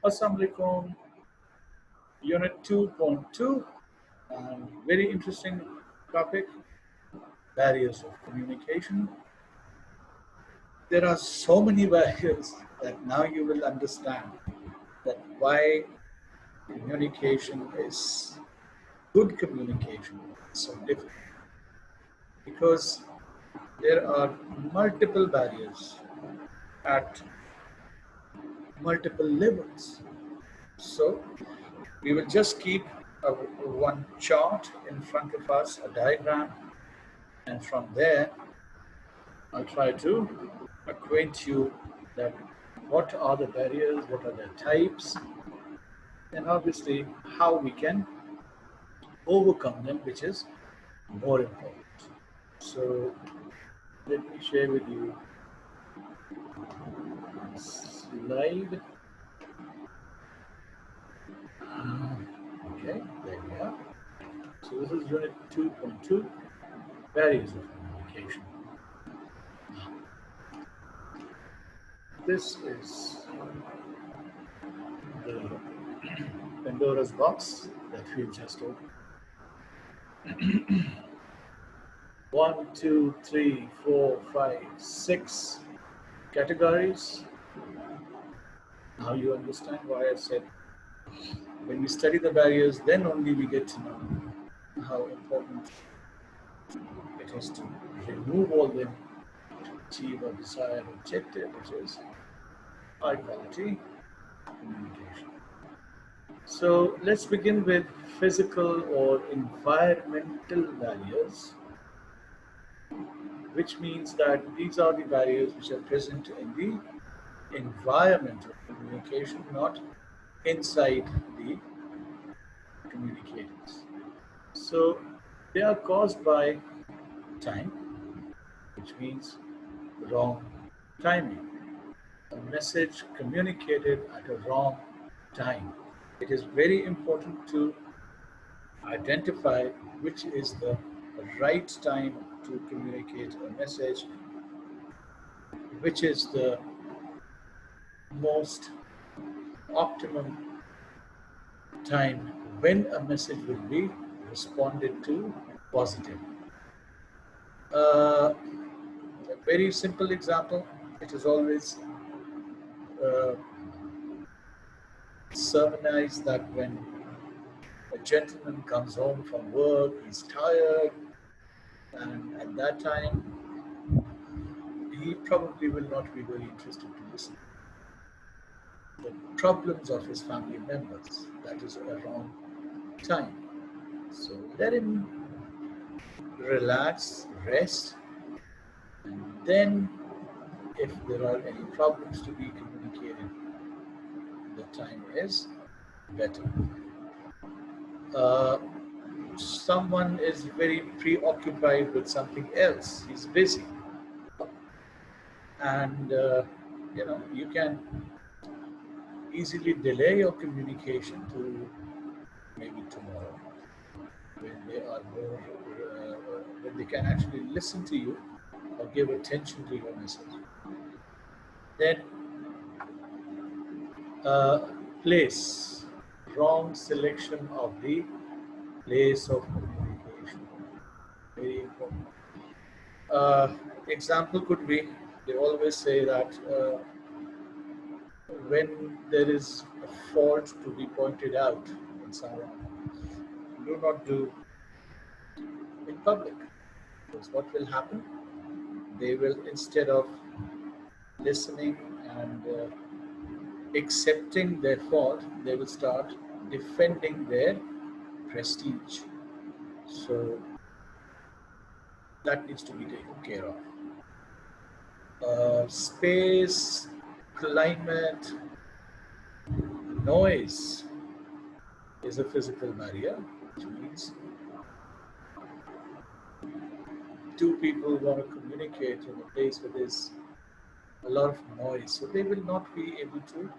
Assalamu alaikum, Unit 2.2, and very interesting topic, barriers of communication. There are so many barriers that now you will understand that why communication is good communication is so difficult because there are multiple barriers at multiple levels. So we will just keep one chart in front of us, a diagram, and from there I'll try to acquaint you that what are the barriers, what are their types, and obviously how we can overcome them, which is more important. So let me share with you a slide. Okay, there we are. So this is unit 2.2, barriers of communication. This is the Pandora's box that we've just opened. One, two, three, four, five, six categories. Now you understand why I said when we study the barriers, then only we get to know how important it is to remove all them to achieve our desired objective, which is high quality communication. So let's begin with physical or environmental barriers, which means that these are the barriers which are present in the environment of communication, not inside the communicators. So they are caused by time, which means wrong timing. A message communicated at a wrong time. It is very important to identify which is the right time to communicate a message, which is the most optimum time when a message will be responded to positive. A very simple example, it is always uh, sermonized that when a gentleman comes home from work, he's tired, and at that time, he probably will not be very interested to listen to the problems of his family members. That is a wrong time. So let him relax, rest, and then if there are any problems to be communicated, the time is better. Uh, Someone is very preoccupied with something else, he's busy, and you can easily delay your communication to maybe tomorrow when they are more when they can actually listen to you or give attention to your message. Then uh, place, wrong selection of the place of communication, very important. Example could be, they always say that when there is a fault to be pointed out in someone, do not do in public. Because what will happen? They will, instead of listening and accepting their fault, they will start defending their prestige. So that needs to be taken care of. Space, climate, noise is a physical barrier, which means two people want to communicate in a place where there's a lot of noise, so they will not be able to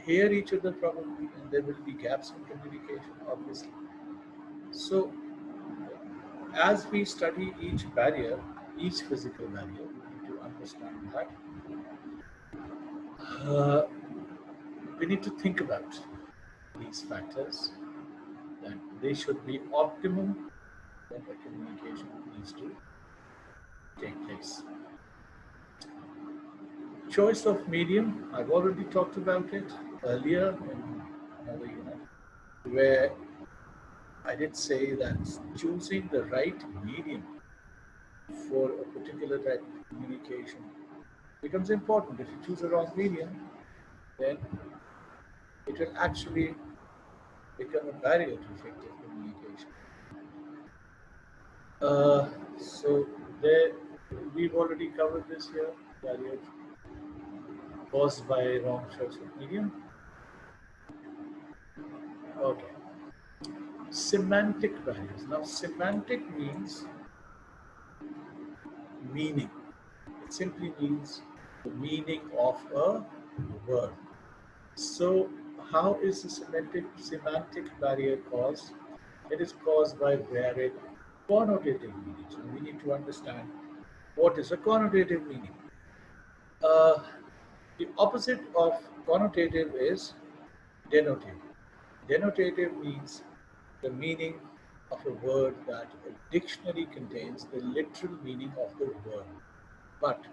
hear each other probably, and there will be gaps in communication, obviously. So, as we study each barrier, each physical barrier, we need to understand that uh, we need to think about these factors, that they should be optimum when the communication needs to take place. Choice of medium, I've already talked about it earlier in another unit, where I did say that choosing the right medium for a particular type of communication becomes important. If you choose the wrong medium, then it will actually become a barrier to effective communication. So there, we've already covered this here, barrier caused by wrong choice of medium. Okay. Semantic values. Now, semantic means meaning. It simply means the meaning of a word. So, how is the semantic barrier caused? It is caused by varied connotative meanings. And we need to understand what is a connotative meaning. Uh, the opposite of connotative is denotative. Denotative means the meaning of a word that a dictionary contains the literal meaning of the word, but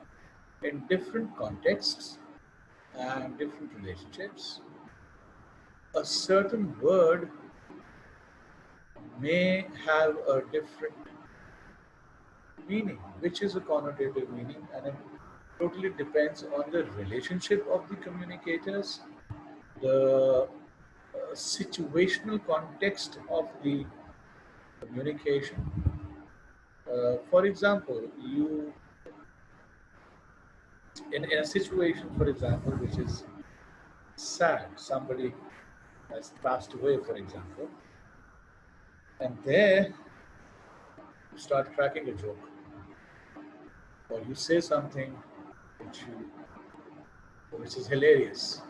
in different contexts and different relationships, a certain word may have a different meaning, which is a connotative meaning, and it totally depends on the relationship of the communicators, the situational context of the communication. For example, in a situation, for example, which is sad, somebody has passed away, for example, and there you start cracking a joke, or you say something which you which is hilarious.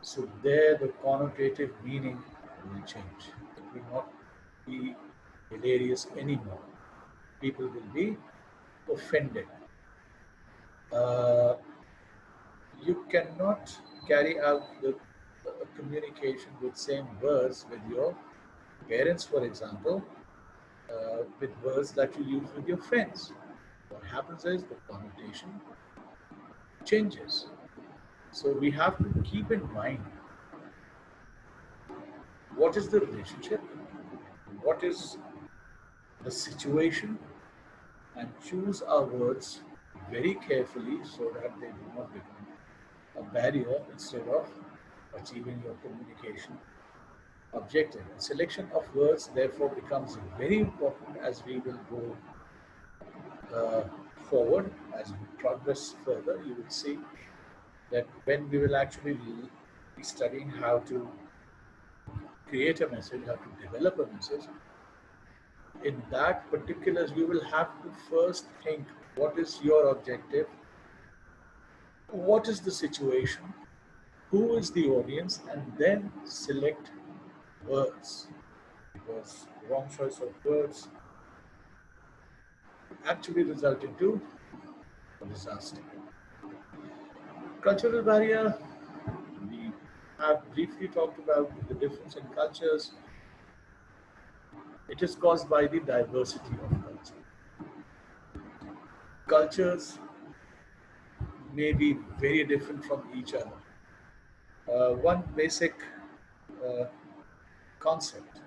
So there, the connotative meaning will change. It will not be hilarious anymore. People will be offended. Uh, you cannot carry out the communication with same words with your parents, for example, with words that you use with your friends. What happens is the connotation changes. So we have to keep in mind what is the relationship, what is the situation, and choose our words very carefully so that they do not become a barrier instead of achieving your communication objective. And selection of words therefore becomes very important as we will go uh, forward, as we progress further. You will see that when we will actually be studying how to create a message, how to develop a message, in that particular, you will have to first think what is your objective, what is the situation, who is the audience, and then select words. Because wrong choice of words actually result into a disaster. Cultural barrier, we have briefly talked about the difference in cultures. It is caused by the diversity of culture. Cultures may be very different from each other. One basic uh, concept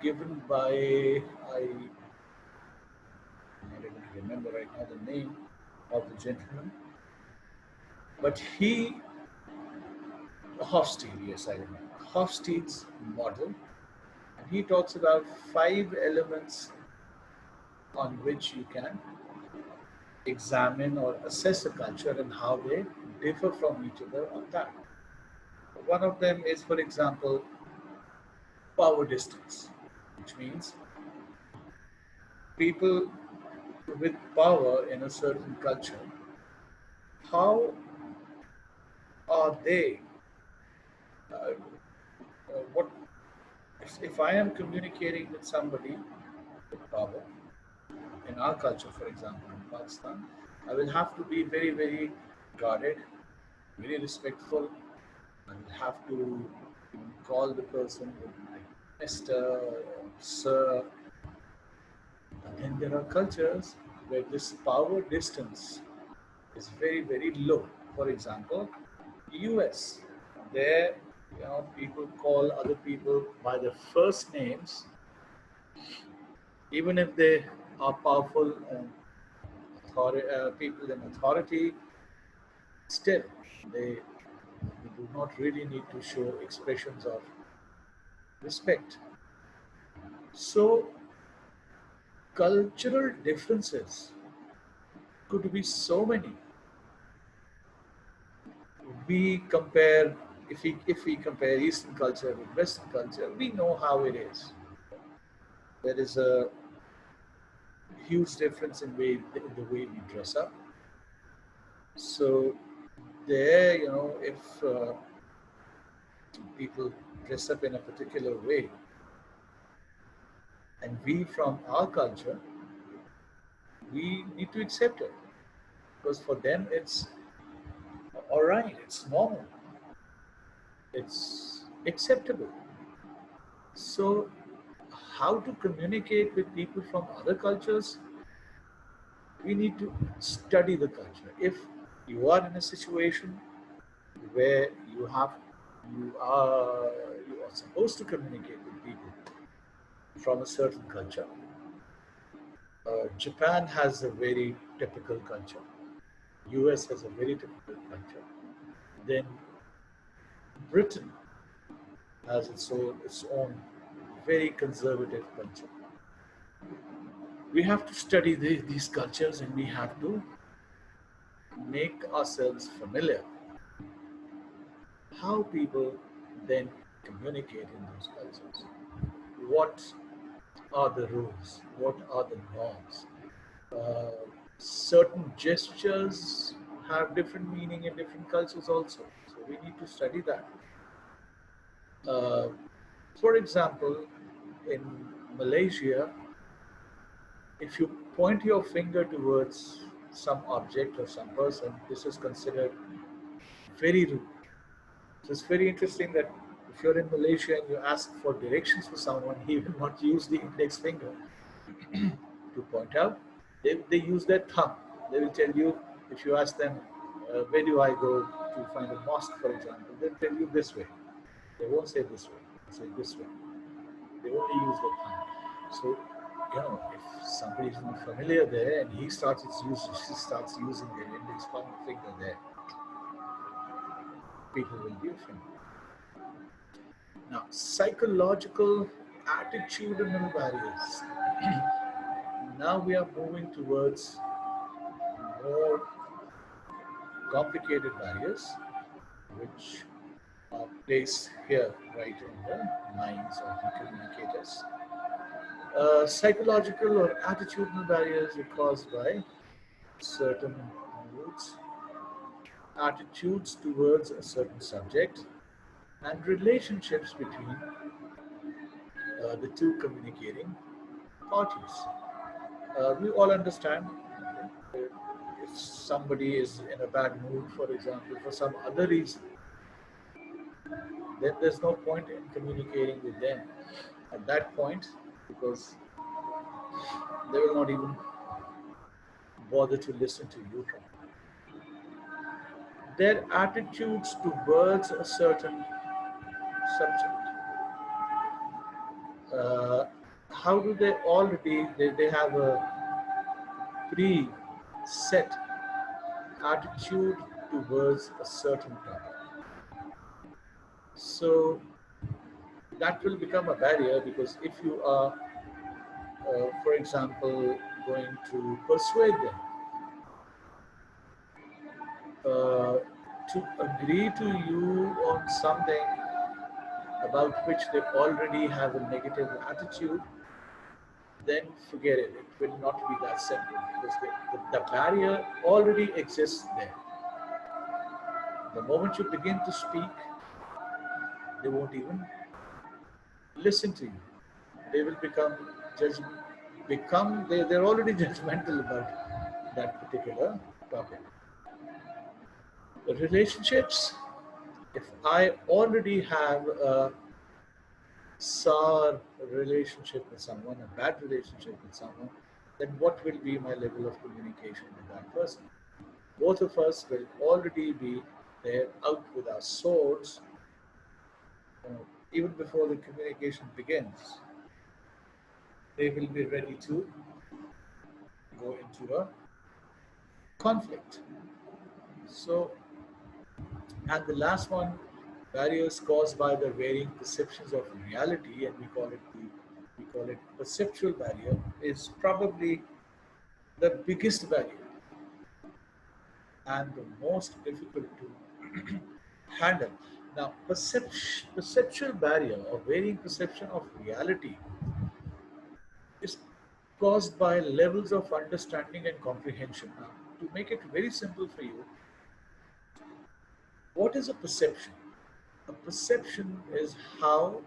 given by, I don't remember right now the name of the gentleman, but Hofstede, yes, I remember. Hofstede's model, and he talks about 5 elements on which you can examine or assess a culture and how they differ from each other on that. One of them is, for example, power distance, which means people with power in a certain culture, how are they? What if I am communicating with somebody with power in our culture, for example, in Pakistan? I will have to be very, very guarded. very respectful, and have to call the person with like Mr. or Sir. And then there are cultures where this power distance is very, very low. For example, US, there, people call other people by their first names, even if they are powerful and people in authority. Still, they do not really need to show expressions of respect. So, cultural differences could be so many. We compare, if we compare Eastern culture with Western culture, we know how it is. There is a huge difference in the way we dress up. So there, if people dress up in a particular way, and we from our culture, we need to accept it because for them it's all right, it's normal, it's acceptable. So, how to communicate with people from other cultures? We need to study the culture. If you are in a situation where you are you are supposed to communicate with people from a certain culture. Japan has a very typical culture. US has a very typical culture. Then Britain has its own very conservative culture. We have to study these cultures and we have to make ourselves familiar how people then communicate in those cultures. What are the rules? What are the norms? Uh, Certain gestures have different meaning in different cultures also. So we need to study that. Uh, for example, in Malaysia, if you point your finger towards some object or some person, this is considered very rude. So it's very interesting that if you're in Malaysia and you ask for directions for someone, he will not use the index finger to point out. They use their thumb. They will tell you, if you ask them, where do I go to find a mosque, for example, they'll tell you this way. They won't say this way, they'll say this way. They only use their thumb. So, if somebody is not familiar there and he starts using their index finger there, people will be offended. Now, psychological attitudinal barriers. Now we are moving towards more complicated barriers, which are placed here right in the minds of the communicators. Psychological or attitudinal barriers are caused by certain moods, attitudes towards a certain subject, and relationships between the two communicating parties. We all understand if somebody is in a bad mood, for example, for some other reason, then there's no point in communicating with them at that point because they will not even bother to listen to you. Their attitudes towards a certain subject. Uh, how do they already, they have a pre-set attitude towards a certain topic. So that will become a barrier because if you are, for example, going to persuade them uh, to agree to you on something about which they already have a negative attitude, then forget it. It will not be that simple because the barrier already exists there. The moment you begin to speak, they won't even listen to you. They will judge, they're already judgmental about that particular topic. Relationships, if I already have a sour relationship with someone, a bad relationship with someone, then what will be my level of communication with that person? Both of us will already be there out with our swords, even before the communication begins. They will be ready to go into a conflict. So, and the last one, barriers caused by the varying perceptions of reality, and we call it perceptual barrier, is probably the biggest barrier and the most difficult to handle. Now, perceptual barrier or varying perception of reality is caused by levels of understanding and comprehension. Now, to make it very simple for you, what is a perception? A perception is how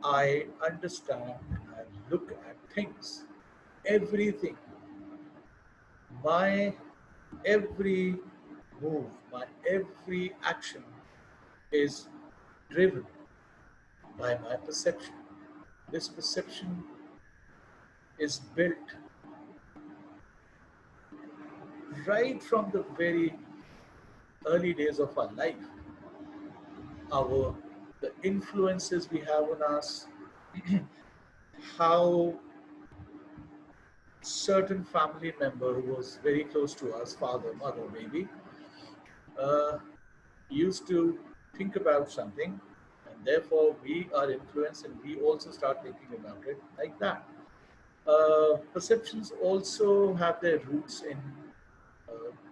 I understand and look at things. Everything, my every move, my every action is driven by my perception. This perception is built right from the very early days of our life. Our the influences we have on us, how certain family member who was very close to us, father, mother, maybe, uh, used to think about something, and therefore we are influenced and we also start thinking about it like that. Perceptions also have their roots in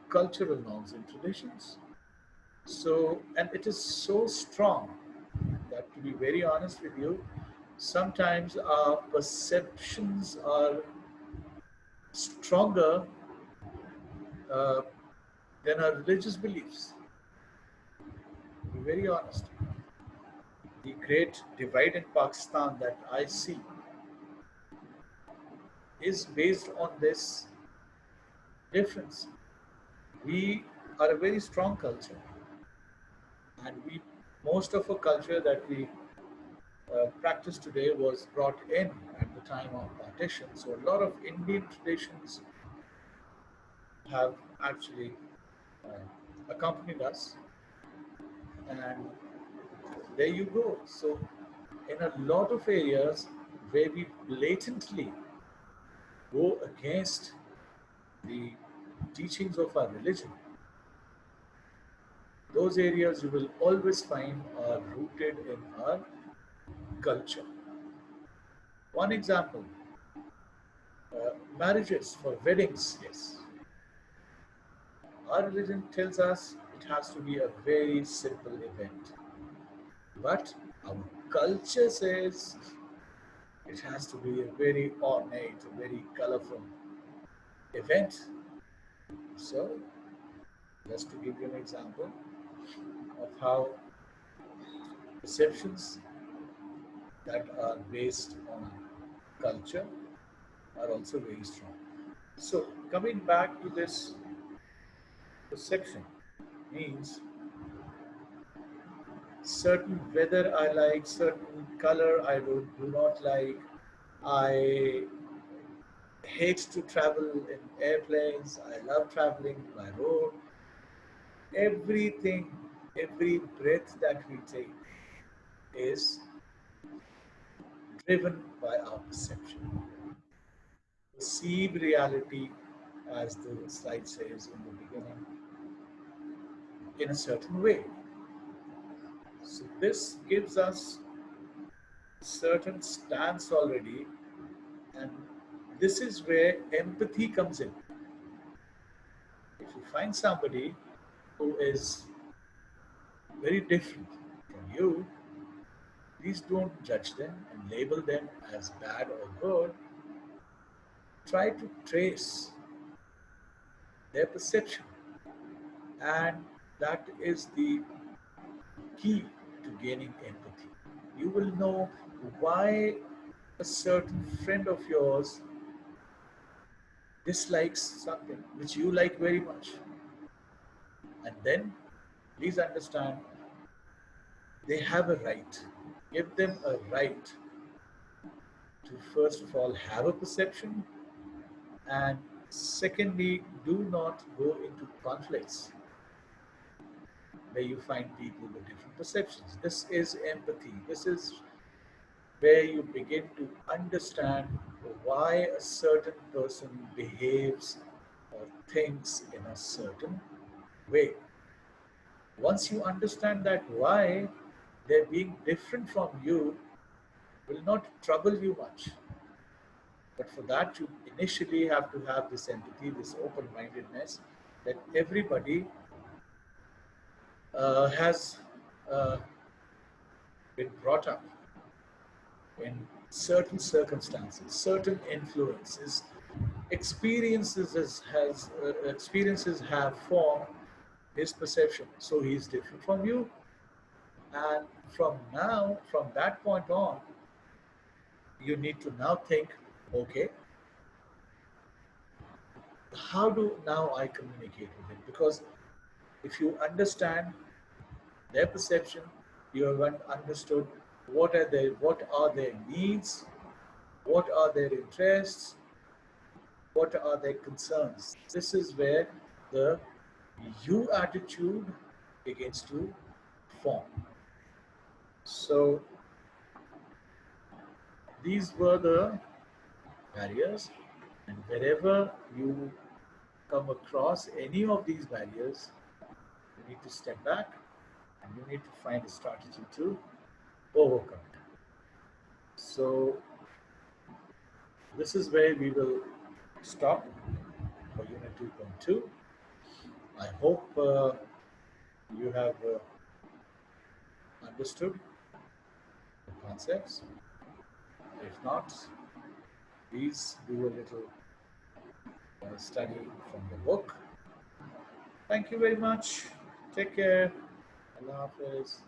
cultural norms and traditions. So, and it is so strong that, to be very honest with you, sometimes our perceptions are stronger uh, than our religious beliefs. To be very honest, the great divide in Pakistan that I see is based on this difference. We are a very strong culture, and we most of our culture that we practice today was brought in at the time of partition. So a lot of Indian traditions have actually uh, accompanied us, and there you go. So in a lot of areas where we blatantly go against the teachings of our religion, those areas you will always find are rooted in our culture. One example, marriages for weddings, yes. Our religion tells us it has to be a very simple event. But our culture says it has to be a very ornate, a very colorful event. So, just to give you an example of how perceptions that are based on culture are also very strong. So, coming back to this perception means certain weather I like, certain color I do not like. I hate to travel in airplanes. I love traveling by road. Everything, every breath that we take is driven by our perception. Perceive reality, as the slide says in the beginning, in a certain way. So this gives us certain stance already, and this is where empathy comes in. If you find somebody who is very different from you, please don't judge them and label them as bad or good. Try to trace their perception, and that is the key to gaining empathy. You will know why a certain friend of yours dislikes something which you like very much. And then please understand they have a right. Give them a right to first of all have a perception, and secondly, do not go into conflicts where you find people with different perceptions. This is empathy. This is where you begin to understand why a certain person behaves or thinks in a certain way. Once you understand that why they're being different from you will not trouble you much. But for that, you initially have to have this empathy, this open mindedness that everybody has uh, been brought up in certain circumstances, certain influences, experiences have formed his perception. So he's different from you, and from that point on, you need to now think, okay, how do now I communicate with him? Because if you understand their perception, you have understood what are their needs, what are their interests, what are their concerns. This is where the you attitude begins to form. So these were the barriers, and wherever you come across any of these barriers, you need to step back and you need to find a strategy to overcome it. So this is where we will stop for Unit 2.2. I hope you have understood the concepts. If not, please do a little study from the book. Thank you very much. Take care. Allah Hafiz.